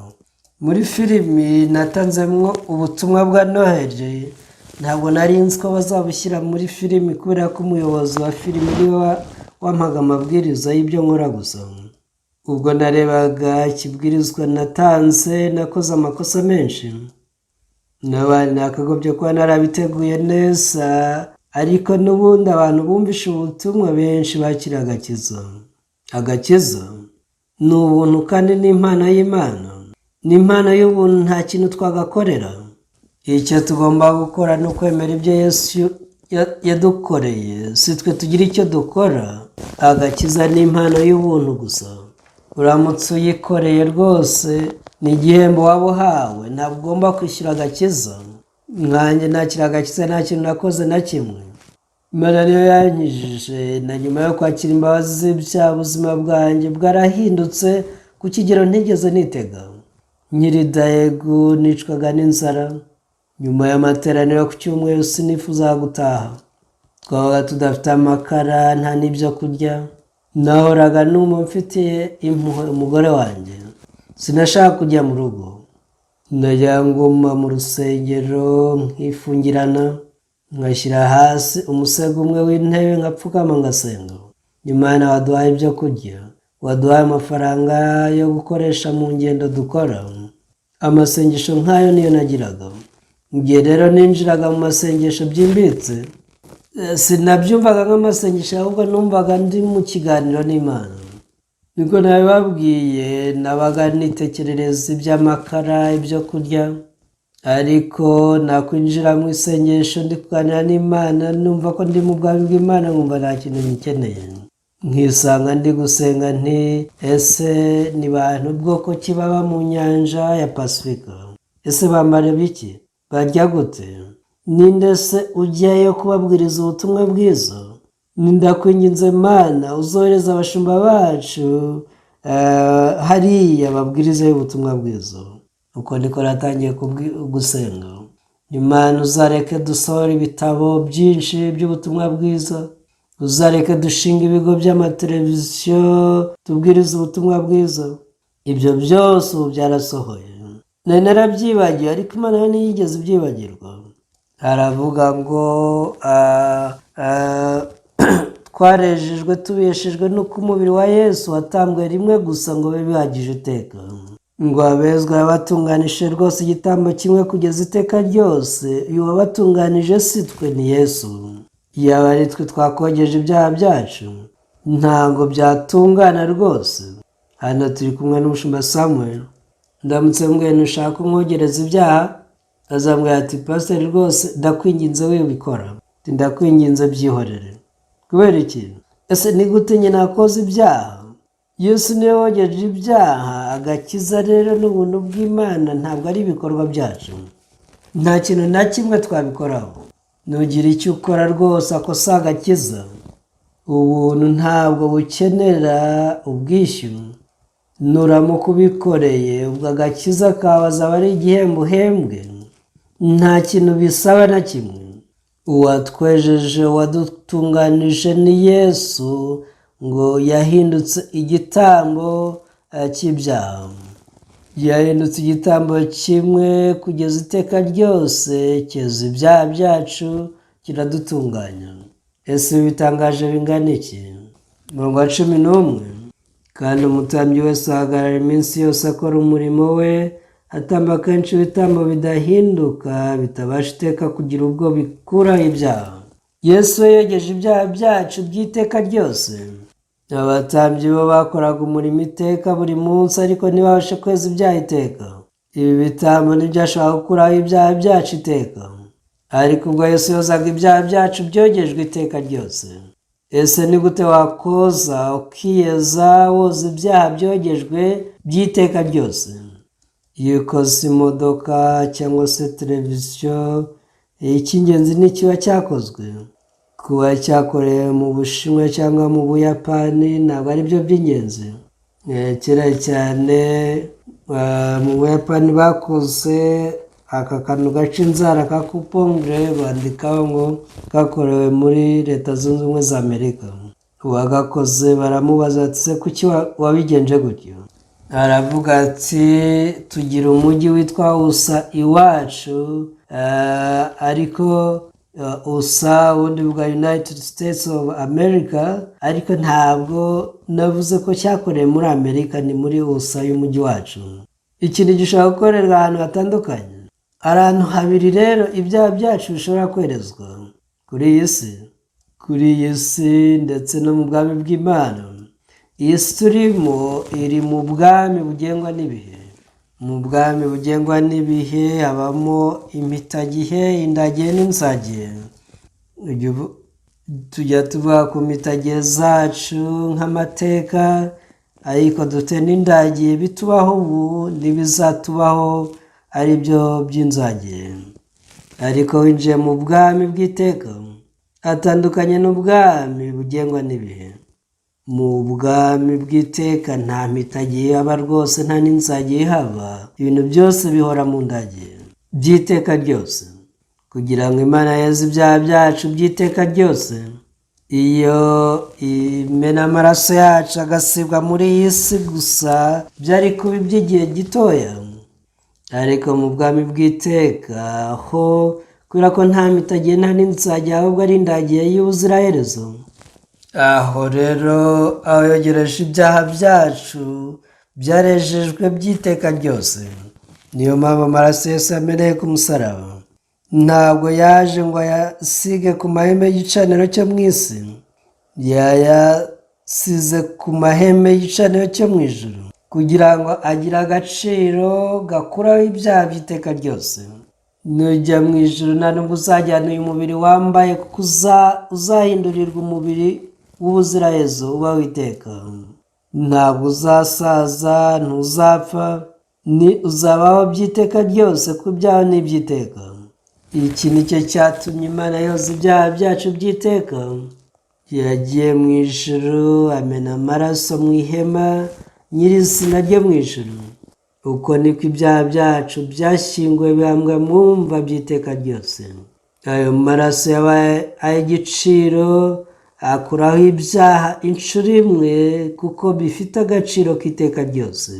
Muri filimi natanzemo ubutumwa bwa Noheli. Ntabwo nari nzi ko bazabushyira muri filimi, kubera ko umuyobozi wa filimi niwe wampaga amabwiriza y'ibyo nkora gusa. Ubwo narebaga ikibwirizwa natanze, nakoze amakosa menshi. N'abandi nakagobye kuba narabiteguye neza, ariko n'ubundi abantu bumvishe ubutumwa benshi bakira agakiza. Agakiza ni ubuntu kandi ni impano y'Imana. Ni impano y'ubuntu, nta kintu twagakorera. Icyo tugomba gukora ni ukwemera ibyo Yesu yadukoreye, si twe tugira icyo dukora. Agakiza ni impano y'ubuntu gusa. Uramutse uyikoreye rwose ni igihembo waba uhawe, ntabwo ugomba kwishyura agakiza. Nkanjye nakira agakiza nta kintu nakoze na kimwe. Imana niyo yankijije, na nyuma yo kwakira imbabazi z'ibyaha ubuzima bwanjye bwarahindutse ku kigero ntigeze nitega. Nkiri Daegu nicwaga n'inzara. Nyuma y'amateraniro ku cyumweru sinifuza gutaha. Twabaga tudafite amakara, nta n'ibyo kurya. Nahoraga numva mfitiye impuhwe umugore wanjye. Sinashaka kujya mu rugo. Najya nguma mu rusengero nkifungirana, ngashyira hasi umusego umwe w'intebe nkapfukama ngasenga. Imana waduhaye ibyo kurya, waduhaye amafaranga yo gukoresha mu ngendo dukora. Amasengesho nk'ayo niyo nagiraga. Igihe rero ninjiraga mu masengesho byimbitse, sinabyumvaga nk'amasengesho, ahubwo numvaga ndi mu kiganiro n'Imana. Niko nabibabwiye, nabaga nitekerereza iby'amakara, ibyo kurya, ariko nakwinjira mu isengesho ndi kuganira n'Imana, numva ko ndi mu bwami bw'Imana, nkumva nta kintu ngikeneye. Nkisanga ndi gusenga nti, ese ni bantu bwoko ki baba mu nyanja ya Pasifika? Ese bambara biki? Barya gute? Ninde se ujyayo kubabwiriza ubutumwa bwiza? Nindakwinginze Mana uzohereza abashumba bacu hariya babwirize ubutumwa bwiza. Uko niko natangiye gusenga. Imana uzareke dusohora ibitabo byinshi by'ubutumwa bwiza. Uzareke dushinga ibigo by'amateleviziyo tubwiriza ubutumwa bwiza. Ibyo byose ubu byarasohoye. Nari narabyibagiwe, ariko Imana yo ntiyigeze ibyibagirwa. Aravuga ngo twarejejwe tubeshejwe nuko umubiri wa Yesu watambwe rimwe gusa ngo bibe bihagije iteka. Ngo abezwa yabatunganije rwose igitambo kimwe kugeza iteka ryose. Uyu wabatunganije si twe, ni Yesu. Yaba ari twe twakogeje ibyaha byacu, ntabwo byatungana rwose. Hano turi kumwe n'umushumba Samuel. Ndamutse mbwiye ntushaka kumwogereza ibyaha, azambwira ati pasiteri rwose ndakwinginze wibikora, ndakwinginze byihorere. Kubera iki? Ese ni gute nyine nakoze ibyaha? Yesu niwe wogeje ibyaha, agakiza rero n'ubuntu bw'Imana ntabwo ari ibikorwa byacu. Nta kintu na kimwe twabikoraho. Nugira icyo ukora rwose ako si agakiza. Ubuntu ntabwo bukenera ubwishyu. Nuramuka ubikoreye ubwo agakiza kawe azaba ari igihembo uhembwe. Nta kintu bisaba na kimwe. Uwatwejeje wadutunganije ni Yesu, ngo yahindutse igitambo cy'ibyaha. Yahindutse igitambo kimwe kugeza iteka ryose, cyeza ibyaha byacu kiradutunganya. Ese bitangaje bingana iki? 11. Kandi umutambyi wese ahagarara iminsi yose akora umurimo we, atamba kenshi ibitambo bidahinduka, bitabasha iteka kugira ubwo bikuraho ibyaha. Yesu yogeje ibyaha byacu by'iteka ryose. Abatambyi bo bakoraga umurimo iteka buri munsi, ariko ntibabashe kweza ibyaha iteka. Ibi bitambo ntibyashobora gukuraho ibyaha byacu iteka. Ariko ubwo Yesu yozaga ibyaha byacu byogejwe iteka ryose. Ese ni gute wakoza ukiyeza woza ibyaha byogejwe by'iteka ryose? Iyo ukoze imodoka cyangwa se televiziyo, icy'ingenzi ni kiba cyakozwe. Kuba cyakorewe mu Bushinwa cyangwa mu Buyapani ntabwo ari byo by'ingenzi. Kera cyane mu Buyapani bakoze aka kantu gaca inzara ka kupongere, bandikaho ngo kakorewe muri Leta Zunze Ubumwe za Amerika. Uwagakoze baramubaza ati se kuki wabigenje gutyo? Aravuga ati tugira umujyi witwa USA iwacu, ariko USA ubundi bwa United States of America, ariko ntabwo navuze ko cyakorewe muri Amerika, ni muri USA y'umujyi wacu. Ikintu gishobora gukorerwa ahantu hatandukanye. Ahantu habiri rero ibyaha byacu bishobora kwerezwa: kuri iyi si ndetse no mu bwami bw'Imana. Iyi si turimo iri mu bwami bugengwa n'ibihe. Mu bwami bugengwa n'ibihe habamo impitagihe, indagihe n'inzagihe. Tujya tuvuga ku mpitagihe zacu nk'amateka, ariko dufite n'indagihe bitubaho ubu n'ibizatubaho ari byo by'inzagihe. Ariko winjiye mu bwami bw'iteka, atandukanye n'ubwami bugengwa n'ibihe. Mu bwami bw'iteka nta mpitagihe haba rwose, nta n'inzagihe haba. Ibintu byose bihora mu ndagihe by'iteka ryose, kugira ngo Imana yeze ibyaha byacu by'iteka ryose. Iyo imena amaraso yacu agasibwa muri iyi si gusa, byari kuba iby'igihe gitoya. Ariko mu bwami bw'iteka ho, kubera ko nta mpitagihe nta n'inzagihe, ahubwo ari indagihe y'ubuziraherezo. Aho rero aho yogereje ibyaha byacu byarejejwe by'iteka ryose. Niyo mpamvu amaraso Yesu yameneye ku musaraba. Ntabwo yaje ngo ayasige ku mahembe y'igicaniro cyo mu isi, yayasize ku mahembe y'igicaniro cyo mu ijuru, kugira ngo agire agaciro gakuraho ibyaha by'iteka ryose. Nujya mu ijuru nta nubwo uzajyana uyu mubiri wambaye, kuko uzahindurirwa umubiri w'ubuziraherezo uba witeka. Ntabwo uzasaza, ntuzapfa, uzabaho by'iteka ryose, ku byaho ni iby'iteka. Iki ni cyo cyatumye Imana yoza ibyaha byacu by'iteka. Yagiye mu ijuru amena amaraso mu ihema nyirizina ryo mu ijuru. Uko niko ibyaha byacu byashyinguwe bihambwa mu mva by'iteka ryose. Ayo maraso yabaye ay'igiciro, akuraho ibyaha inshuro imwe, kuko bifite agaciro k'iteka ryose.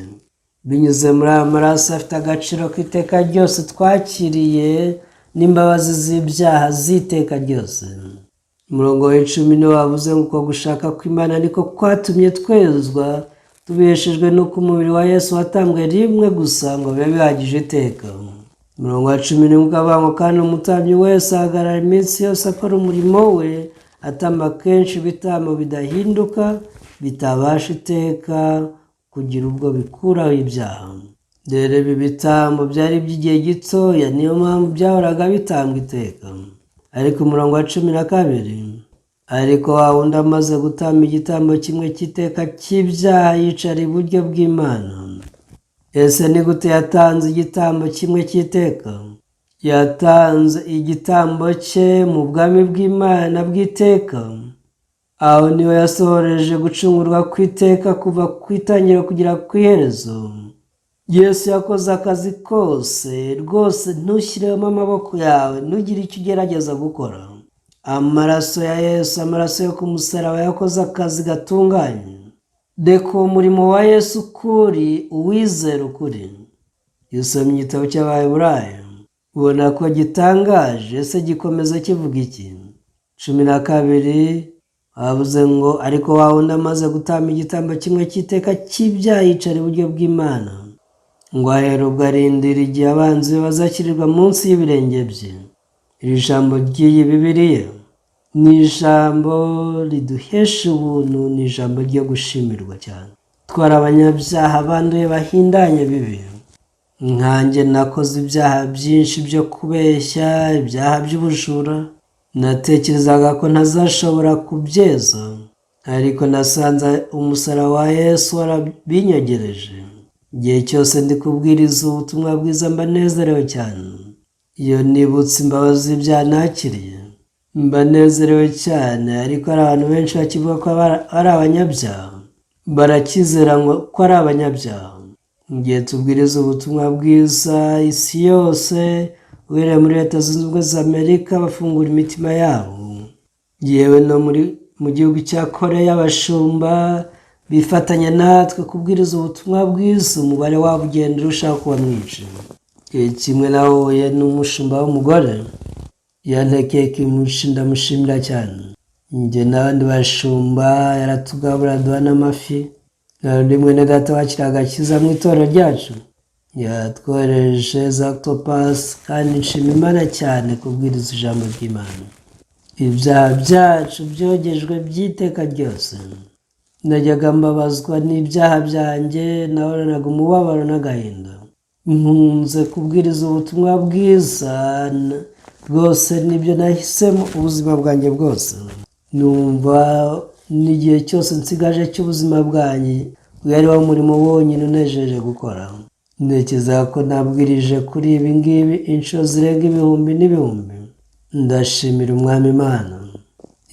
Binyuze muri aya maraso afite agaciro k'iteka ryose, twakiriye n'imbabazi z'ibyaha z'iteka ryose. Umurongo w'10 niwo wavuze ngo uko gushaka kw'Imana niko kwatumye twezwa, tubeshejwe n'uko umubiri wa Yesu watambwe rimwe gusa ngo bibe bihagije iteka. Umurongo wa 11 ukavuga ngo kandi umutambyi wese ahagarara iminsi yose akora umurimo we, atamba kenshi ibitambo bidahinduka, bitabasha iteka kugira ubwo bikuraho ibyaha. Rero ibi bitambo byari by'igihe gitoya, niyo mpamvu byahoraga bitambwa iteka. Ariko umurongo wa 12, ariko wa wundi amaze gutamba igitambo kimwe cy'iteka cy'ibyaha yicara iburyo bw'Imana. Ese ni gute yatanze igitambo kimwe cy'iteka? Yatanze igitambo cye mu bwami bw'Imana bw'iteka. Aho niho yasohoreje gucungurwa kw'iteka kuva ku itangiriro kugera ku iherezo. Yesu yakoze akazi kose rwose, ntushyiremo amaboko yawe, ntugire icyo ugerageza gukora. Amaraso ya Yesu, amaraso yo ku musaraba yakoze akazi gatunganye. Reka uwo murimo wa Yesu ukuri, uwizera ukuri. Iyo usomye igitabo cy'Abaheburayo ubona ko gitangaje. Ese gikomeza kivuga iki? 12 havuze ngo, ariko wa wundi amaze gutamba igitambo kimwe cy'iteka cy'ibyaha yicara iburyo bw'Imana, ngo ahera ubwo arindira igihe abanzi be bazashyirirwa munsi y'ibirenge bye. Iri jambo ry'iyi Bibiliya ni ijambo riduhesha ubuntu, ni ijambo ryo gushimirwa cyane. Twari abanyabyaha banduye bahindanye bibi. Nkanjye nakoze ibyaha byinshi byo kubeshya, ibyaha by'ubujura. Natekerezaga ko ntazashobora kubyeza, ariko nasanze umusaraba wa Yesu warabinyogereje. Igihe cyose ndi kubwiriza ubutumwa bwiza mba nezerewe cyane. Iyo nibutse imbabazi z'ibyaha nakiriye mba nezerewe cyane. Ariko hari abantu benshi bakivuga ko ari abanyabyaha, barakizera ko ari abanyabyaha. Igihe tubwiriza ubutumwa bwiza isi yose, uhereye muri Leta Zunze Ubumwe za Amerika, bafungura imitima yabo. Yewe no mu gihugu cya Koreya, abashumba bifatanya natwe kubwiriza ubutumwa bwiza. Umubare wabo ugenda urushaho kuba mwinshi. Kimwe nahuye n'umushumba w'umugore yantekeye kimushi, ndamushimira cyane. Njye n'abandi bashumba yaratugabura duha n'amafi. Undi mwene data wakiraga akiza mu itorero ryacu yatwohereje za octopus, kandi nshima Imana cyane kubwiriza ijambo ry'Imana. Ibyaha byacu byogejwe by'iteka ryose. Najyaga mbabazwa n'ibyaha byanjye, nahoranaga umubabaro n'agahinda. Nkunze kubwiriza ubutumwa bwiza rwose, nibyo nahisemo ubuzima bwanjye bwose. Numva n'igihe cyose nsigaje cy'ubuzima bwanjye wari wo murimo wonyine unejeje gukora. Ntekereza ko nabwirije kuri ibi ngibi inshuro zirenga ibihumbi n'ibihumbi. Ndashimira Umwami Imana.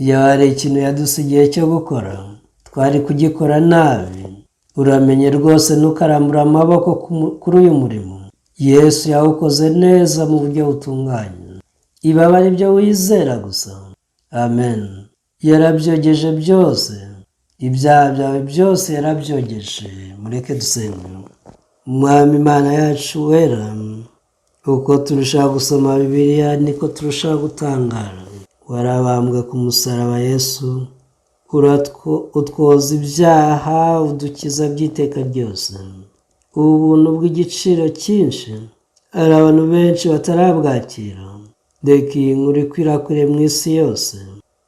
Iyo hari ikintu yadusigiye cyo gukora, twari kugikora nabi. Uramenye rwose, ntukarambura amaboko kuri uyu murimo. Yesu yawukoze neza mu buryo butunganye. Ibaba ari byo wizera gusa. Amen. Yarabyogeje byose, ibyaha byawe byose yarabyogeje. Mureke dusenge. Umwami Imana yacu wera, uko turushaho gusoma Bibiliya niko turushaho gutangara. Warabambwe ku musaraba Yesu, utwoza ibyaha, udukiza by'iteka ryose. Ubuntu bw'igiciro cyinshi, hari abantu benshi batarabwakira. Reka iyi nkuru ikwirakwire mu isi yose,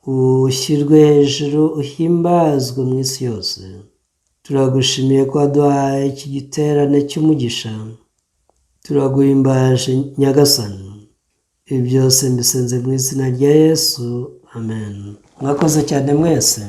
ushyirwe hejuru, uhimbazwe mu isi yose. Turagushimiye ko waduhaye iki giterane cy'umugisha. Turaguhimbaje Nyagasani. Ibi byose mbisenze mu izina rya Yesu. Amen. Mwakoze cyane mwese.